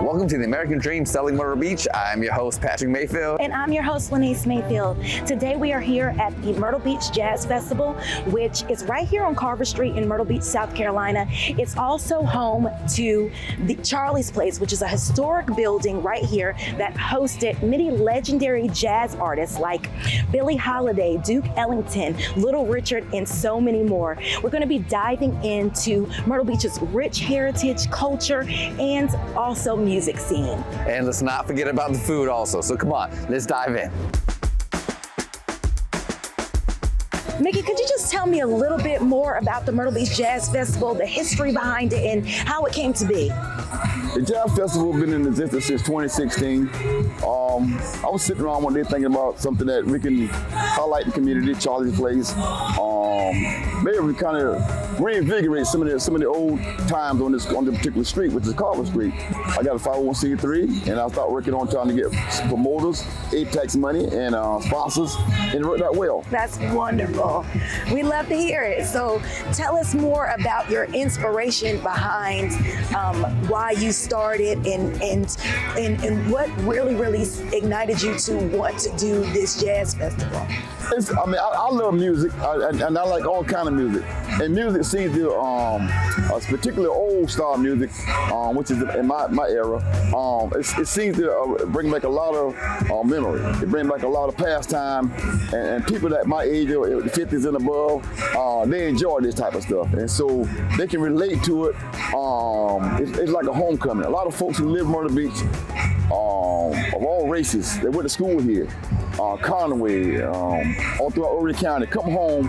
Welcome to the American Dream Selling Myrtle Beach. I'm your host, Patrick Mayfield. And I'm your host, Lenice Mayfield. Today we are here at the Myrtle Beach Jazz Festival, which is right here on Carver Street in Myrtle Beach, South Carolina. It's also home to the Charlie's Place, which is a historic building right here that hosted many legendary jazz artists like Billie Holiday, Duke Ellington, Little Richard, and so many more. We're going to be diving into Myrtle Beach's rich heritage, culture, and also music scene. And let's not forget about the food also. So come on, let's dive in. Mickey, could you just tell me a little bit more about the Myrtle Beach Jazz Festival, the history behind it, and how it came to be? The Jazz Festival has been in existence since 2016. I was sitting around one day thinking about something that we can highlight the community, Charlie's Place. Maybe we kind of reinvigorate some of the old times on this particular street, which is Carver Street. I got a 501c3, and I started working on trying to get promoters, tax money, and sponsors, and it worked out well. That's wonderful. We love to hear it. So tell us more about your inspiration behind why you started and what really ignited you to want to do this jazz festival. I love music, and I like all kind of music. And music seems to, particularly old style music, which is in my era, it seems to bring back a lot of memory. It brings back a lot of pastime, and people that my age, or 50s and above, they enjoy this type of stuff. And so they can relate to it. It's like a homecoming. A lot of folks who live in Myrtle Beach, of all races, they went to school here. Conway, all throughout Horry County, come home,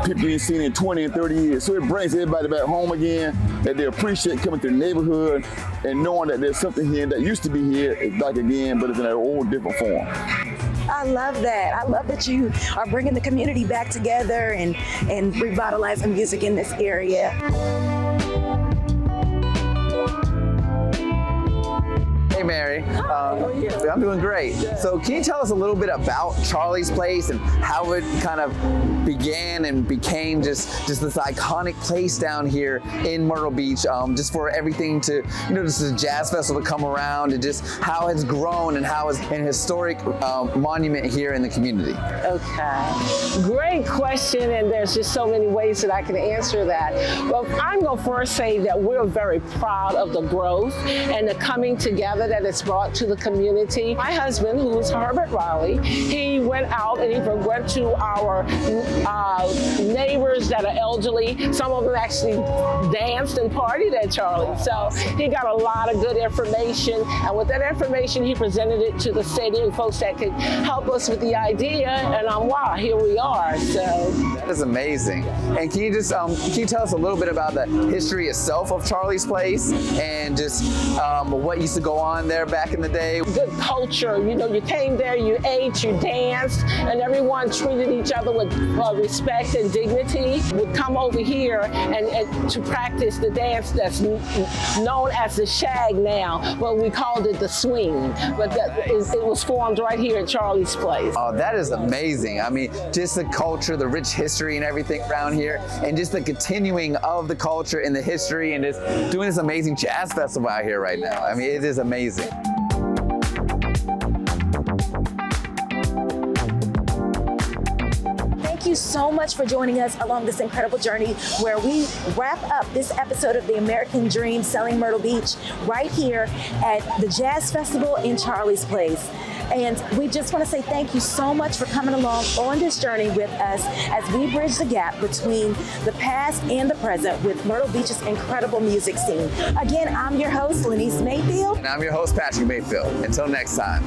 people you ain't seen in 20 and 30 years. So it brings everybody back home again, that they appreciate coming to the neighborhood and knowing that there's something here that used to be here, it's back again, but it's in an old, different form. I love that. I love that you are bringing the community back together and revitalizing music in this area. Hey Mary, I'm doing great. So can you tell us a little bit about Charlie's Place and how it kind of began and became just this iconic place down here in Myrtle Beach, just for everything to, just a jazz festival to come around, and just how it's grown and how it's an historic monument here in the community. Okay, great question, and there's just so many ways that I can answer that. Well, I'm going to first say that we're very proud of the growth and the coming together that it's brought to the community. My husband, who is Herbert Riley, he went out and he went to our neighbors that are elderly. Some of them actually danced and partied at Charlie. So he got a lot of good information, and with that information, he presented it to the city and folks that could help us with the idea, and wow, here we are. So that is amazing. And can you just can you tell us a little bit about the history itself of Charlie's Place and just what used to go on there back in the day? Good culture, you came there, you ate, you danced, and everyone treated each other with respect and dignity. Would come over here and to practice the dance that's known as the shag now. Well, we called it the swing, but it was formed right here at Charlie's Place. Oh, that is amazing. I mean, just the culture, the rich history and everything around here, and just the continuing of the culture and the history, and just doing this amazing jazz festival out here right now. I mean, it is amazing. Thank you so much for joining us along this incredible journey where we wrap up this episode of the American Dream Selling Myrtle Beach right here at the Jazz Festival in Charlie's Place. And we just want to say thank you so much for coming along on this journey with us as we bridge the gap between the past and the present with Myrtle Beach's incredible music scene. Again, I'm your host, Lenice Mayfield. And I'm your host, Patrick Mayfield. Until next time.